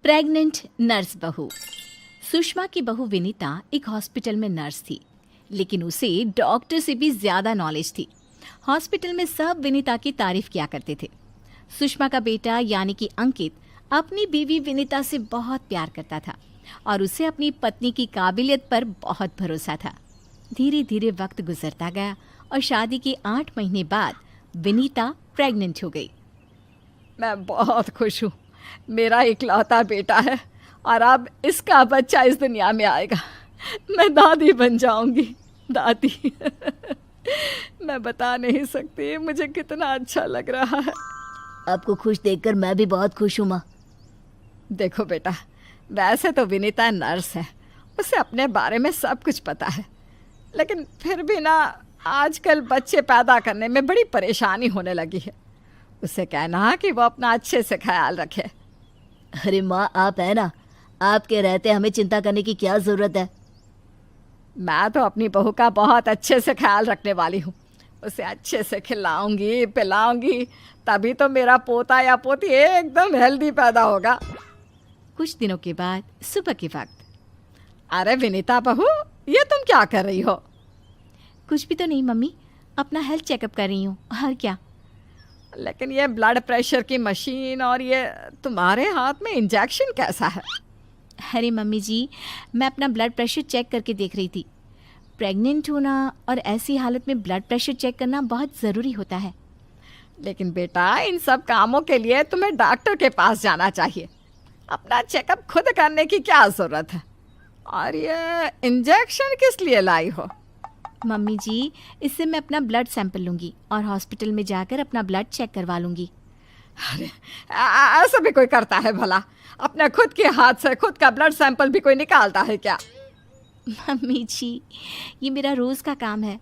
Pregnant nurse बहू। सुषमा की बहू विनीता एक हॉस्पिटल में नर्स थी, लेकिन उसे डॉक्टर से भी ज्यादा नॉलेज थी। हॉस्पिटल में सब विनीता की तारीफ किया करते थे। सुषमा का बेटा यानी कि अंकित अपनी बीवी विनीता से बहुत प्यार करता था और उसे अपनी पत्नी की काबिलियत पर बहुत भरोसा था। धीरे धीरे वक्त गुजरता गया और शादी के 8 महीने बाद विनीता प्रेग्नेंट हो गई। मैं बहुत खुश हूँ। मेरा इकलौता बेटा है और अब इसका बच्चा इस दुनिया में आएगा। मैं दादी बन जाऊंगी। दादी मैं बता नहीं सकती मुझे कितना अच्छा लग रहा है। आपको खुश देखकर मैं भी बहुत खुश हूँ माँ। देखो बेटा, वैसे तो विनीता नर्स है, उसे अपने बारे में सब कुछ पता है, लेकिन फिर भी ना आजकल बच्चे पैदा करने में बड़ी परेशानी होने लगी है। उसे कहना कि वो अपना अच्छे से ख्याल रखे। अरे माँ, आप है ना, आपके रहते हमें चिंता करने की क्या ज़रूरत है। मैं तो अपनी बहू का बहुत अच्छे से ख्याल रखने वाली हूँ। उसे अच्छे से खिलाऊंगी पिलाऊंगी, तभी तो मेरा पोता या पोती एकदम हेल्दी पैदा होगा। कुछ दिनों के बाद सुबह के वक्त। अरे विनीता बहू, ये तुम क्या कर रही हो? कुछ भी तो नहीं मम्मी, अपना हेल्थ चेकअप कर रही हूँ। और क्या? लेकिन ये ब्लड प्रेशर की मशीन और ये तुम्हारे हाथ में इंजेक्शन कैसा है? अरे मम्मी जी, मैं अपना ब्लड प्रेशर चेक करके देख रही थी। प्रेग्नेंट होना और ऐसी हालत में ब्लड प्रेशर चेक करना बहुत ज़रूरी होता है। लेकिन बेटा, इन सब कामों के लिए तुम्हें डॉक्टर के पास जाना चाहिए। अपना चेकअप खुद करने की क्या ज़रूरत है? और ये इंजेक्शन किस लिए लाई हो? मम्मी जी, इससे मैं अपना ब्लड सैंपल लूँगी और हॉस्पिटल में जाकर अपना ब्लड चेक करवा लूँगी। अरे ऐसा भी कोई करता है भला? अपने खुद के हाथ से खुद का ब्लड सैंपल भी कोई निकालता है क्या? मम्मी जी, ये मेरा रोज़ का काम है,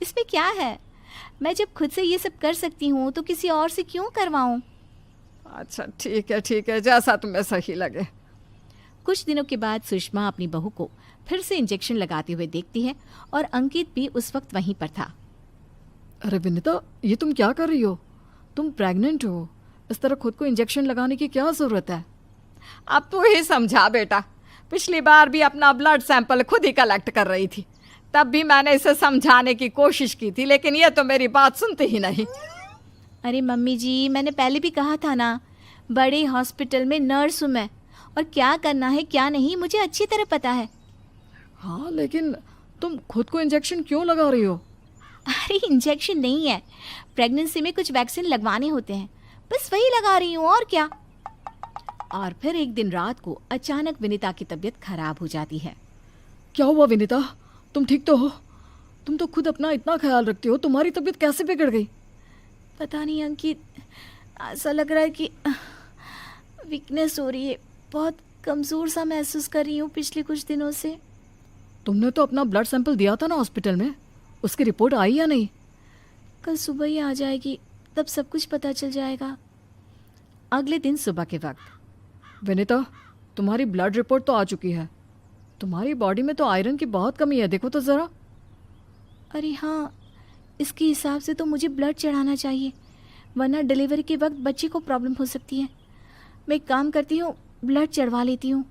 इसमें क्या है? मैं जब खुद से ये सब कर सकती हूँ तो किसी और से क्यों करवाऊँ? अच्छा ठीक है, जैसा तुम्हें सही लगे। कुछ दिनों के बाद सुषमा अपनी बहू को फिर से इंजेक्शन लगाते हुए देखती है और अंकित भी उस वक्त वहीं पर था। अरे विनीता, ये तुम क्या कर रही हो? तुम प्रेग्नेंट हो, इस तरह खुद को इंजेक्शन लगाने की क्या ज़रूरत है? अब तू ही समझा बेटा। पिछली बार भी अपना ब्लड सैंपल खुद ही कलेक्ट कर रही थी, तब भी मैंने इसे समझाने की कोशिश की थी, लेकिन ये तो मेरी बात सुनती ही नहीं। अरे मम्मी जी, मैंने पहले भी कहा था ना, बड़े हॉस्पिटल में नर्स हूँ मैं, और क्या करना है क्या नहीं मुझे अच्छी तरह पता है। हाँ, लेकिन तुम खुद को इंजेक्शन क्यों लगा रही हो? अरे इंजेक्शन नहीं है, प्रेगनेंसी में कुछ वैक्सीन लगवाने होते हैं, बस वही लगा रही हूँ, और क्या। और फिर एक दिन रात को अचानक विनीता की तबीयत खराब हो जाती है। क्या हुआ विनीता? तुम ठीक तो हो? तुम तो खुद अपना इतना ख्याल रखती हो, तुम्हारी तबीयत कैसे बिगड़ गई? पता नहीं अंकित, ऐसा लग रहा है कि वीकनेस हो रही है, बहुत कमज़ोर सा महसूस कर रही हूँ पिछले कुछ दिनों से। तुमने तो अपना ब्लड सैंपल दिया था ना हॉस्पिटल में, उसकी रिपोर्ट आई या नहीं? कल सुबह ही आ जाएगी, तब सब कुछ पता चल जाएगा। अगले दिन सुबह के वक्त। विनीता, तुम्हारी ब्लड रिपोर्ट तो आ चुकी है। तुम्हारी बॉडी में तो आयरन की बहुत कमी है, देखो तो ज़रा। अरे हाँ, इसके हिसाब से तो मुझे ब्लड चढ़ाना चाहिए, वरना डिलीवरी के वक्त बच्चे को प्रॉब्लम हो सकती है। मैं एक काम करती हूँ, ब्लड चढ़वा लेती हूँ।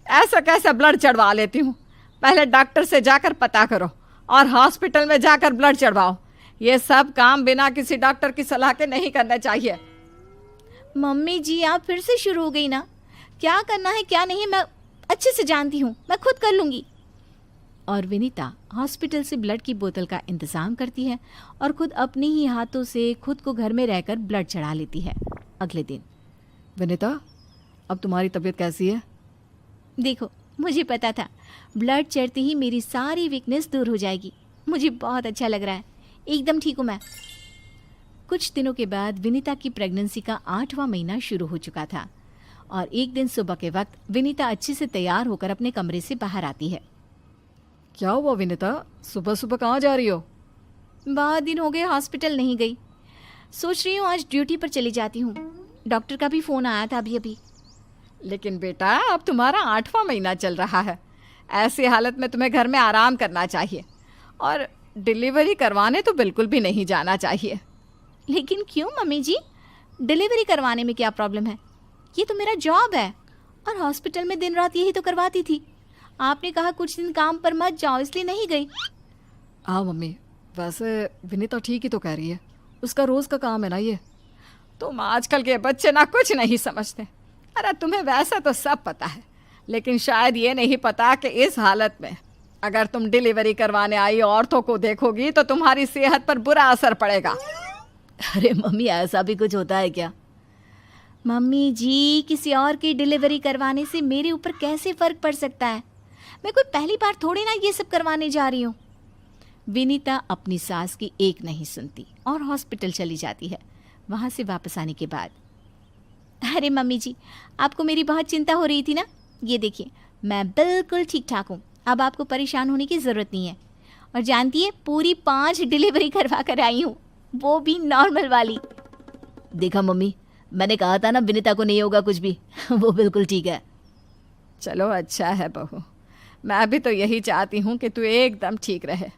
ऐसा कैसे ब्लड चढ़वा लेती हूँ? पहले डॉक्टर से जाकर पता करो और हॉस्पिटल में जाकर ब्लड चढ़वाओ। ये सब काम बिना किसी डॉक्टर की सलाह के नहीं करने चाहिए। मम्मी जी, आप फिर से शुरू हो गई ना। क्या करना है क्या नहीं मैं अच्छे से जानती हूँ, मैं खुद कर लूँगी। और विनीता हॉस्पिटल से ब्लड की बोतल का इंतज़ाम करती है और खुद अपने ही हाथों से खुद को घर में रहकर ब्लड चढ़ा लेती है। अगले दिन। विनीता, अब तुम्हारी तबीयत कैसी है? देखो, मुझे पता था ब्लड चढ़ते ही मेरी सारी वीकनेस दूर हो जाएगी। मुझे बहुत अच्छा लग रहा है, एकदम ठीक हूँ मैं। कुछ दिनों के बाद विनीता की प्रेगनेंसी का 8वां महीना शुरू हो चुका था और एक दिन सुबह के वक्त विनीता अच्छे से तैयार होकर अपने कमरे से बाहर आती है। क्या हुआ विनीता, सुबह सुबह कहाँ जा रही हो? बहुत दिन हो गए हॉस्पिटल नहीं गई, सोच रही हूँ आज ड्यूटी पर चली जाती हूँ। डॉक्टर का भी फ़ोन आया था अभी। लेकिन बेटा, अब तुम्हारा 8वां महीना चल रहा है, ऐसी हालत में तुम्हें घर में आराम करना चाहिए और डिलीवरी करवाने तो बिल्कुल भी नहीं जाना चाहिए। लेकिन क्यों मम्मी जी, डिलीवरी करवाने में क्या प्रॉब्लम है? ये तो मेरा जॉब है। और हॉस्पिटल में दिन रात यही तो करवाती थी। आपने कहा कुछ दिन काम पर मत जाओ, इसलिए नहीं गई। हाँ मम्मी, वैसे विनीता ठीक ही तो कह रही है, उसका रोज़ का काम है ना ये। तुम आजकल के बच्चे ना कुछ नहीं समझते। अरे तुम्हें वैसे तो सब पता है, लेकिन शायद ये नहीं पता कि इस हालत में अगर तुम डिलीवरी करवाने आई औरतों को देखोगी तो तुम्हारी सेहत पर बुरा असर पड़ेगा। अरे मम्मी, ऐसा भी कुछ होता है क्या? मम्मी जी, किसी और की डिलीवरी करवाने से मेरे ऊपर कैसे फ़र्क पड़ सकता है? मैं कोई पहली बार थोड़ी ना ये सब करवाने जा रही हूँ। विनीता अपनी सास की एक नहीं सुनती और हॉस्पिटल चली जाती है। वहाँ से वापस आने के बाद, अरे मम्मी जी, आपको मेरी बहुत चिंता हो रही थी ना? ये देखिए, मैं बिल्कुल ठीक ठाक हूँ, अब आपको परेशान होने की ज़रूरत नहीं है। और जानती है, पूरी 5 डिलीवरी करवा कर आई हूँ, वो भी नॉर्मल वाली। देखा मम्मी, मैंने कहा था ना विनीता को नहीं होगा कुछ भी। वो बिल्कुल ठीक है। चलो अच्छा है बहू, मैं भी तो यही चाहती हूँ कि तू एकदम ठीक रहे।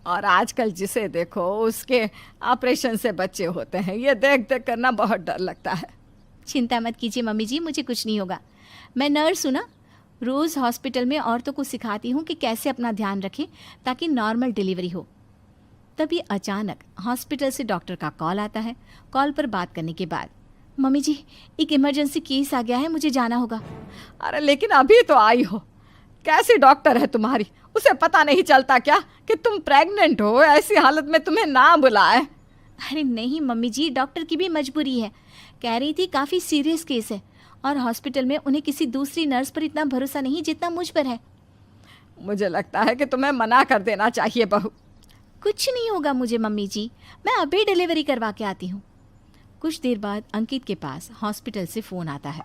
और आजकल जिसे देखो उसके ऑपरेशन से बच्चे होते हैं, ये देख देख करना बहुत डर लगता है। चिंता मत कीजिए मम्मी जी, मुझे कुछ नहीं होगा। मैं नर्स हूँ ना, रोज़ हॉस्पिटल में औरतों को सिखाती हूँ कि कैसे अपना ध्यान रखें ताकि नॉर्मल डिलीवरी हो। तभी अचानक हॉस्पिटल से डॉक्टर का कॉल आता है। कॉल पर बात करने के बाद, मम्मी जी, एक इमरजेंसी केस आ गया है, मुझे जाना होगा। अरे लेकिन अभी तो आई हो, कैसी डॉक्टर है तुम्हारी? उसे पता नहीं चलता क्या कि तुम प्रेग्नेंट हो? ऐसी हालत में तुम्हें ना बुलाए। अरे नहीं मम्मी जी, डॉक्टर की भी मजबूरी है। कह रही थी काफ़ी सीरियस केस है और हॉस्पिटल में उन्हें किसी दूसरी नर्स पर इतना भरोसा नहीं जितना मुझ पर है। मुझे लगता है कि तुम्हें मना कर देना चाहिए बहू। कुछ नहीं होगा मुझे मम्मी जी, मैं अभी डिलीवरी करवा के आती हूँ। कुछ देर बाद अंकित के पास हॉस्पिटल से फ़ोन आता है।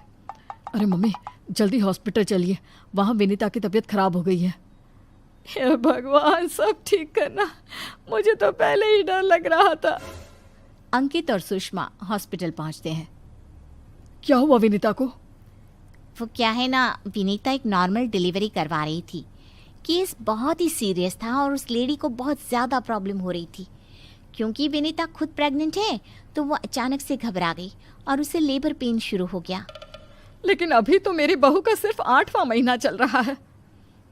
अरे मम्मी, जल्दी हॉस्पिटल चलिए, वहाँ विनीता की तबीयत खराब हो गई है। हे भगवान, सब ठीक करना, मुझे तो पहले ही डर लग रहा था। अंकित और सुषमा हॉस्पिटल पहुँचते हैं। क्या हुआ विनीता को? वो क्या है ना, विनीता एक नॉर्मल डिलीवरी करवा रही थी। केस बहुत ही सीरियस था और उस लेडी को बहुत ज़्यादा प्रॉब्लम हो रही थी। क्योंकि विनीता खुद प्रेग्नेंट है तो वो अचानक से घबरा गई और उसे लेबर पेन शुरू हो गया। लेकिन अभी तो मेरी बहू का सिर्फ 8वां महीना चल रहा है।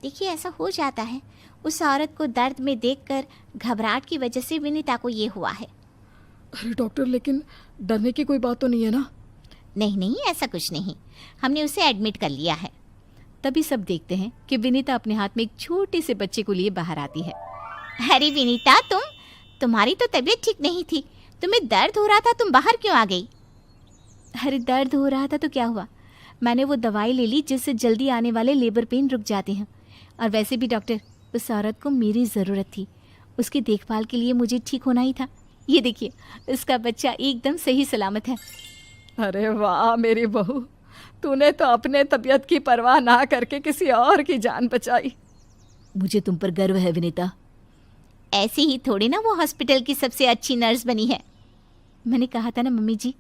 देखिए, ऐसा हो जाता है। उस औरत को दर्द में देखकर घबराहट की वजह से विनीता को ये हुआ है। अरे डॉक्टर, लेकिन डरने की कोई बात तो नहीं है ना? नहीं नहीं, ऐसा कुछ नहीं, हमने उसे एडमिट कर लिया है। तभी सब देखते हैं कि विनीता अपने हाथ में एक छोटे से बच्चे को लिए बाहर आती है। अरे विनीता, तुम्हारी तो तबीयत ठीक नहीं थी, तुम्हें दर्द हो रहा था, तुम बाहर क्यों आ गई? अरे दर्द हो रहा था तो क्या हुआ, मैंने वो दवाई ले ली जिससे जल्दी आने वाले लेबर पेन रुक जाते हैं। और वैसे भी डॉक्टर, उस औरत को मेरी ज़रूरत थी, उसकी देखभाल के लिए मुझे ठीक होना ही था। ये देखिए, उसका बच्चा एकदम सही सलामत है। अरे वाह मेरी बहू, तूने तो अपने तबीयत की परवाह ना करके किसी और की जान बचाई। मुझे तुम पर गर्व है विनीता। ऐसे ही थोड़ी ना वो हॉस्पिटल की सबसे अच्छी नर्स बनी है। मैंने कहा था ना मम्मी जी,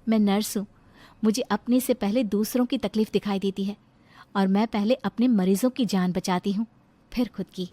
मैं नर्स हूँ, मुझे अपने से पहले दूसरों की तकलीफ दिखाई देती है और मैं पहले अपने मरीजों की जान बचाती हूँ, फिर खुद की।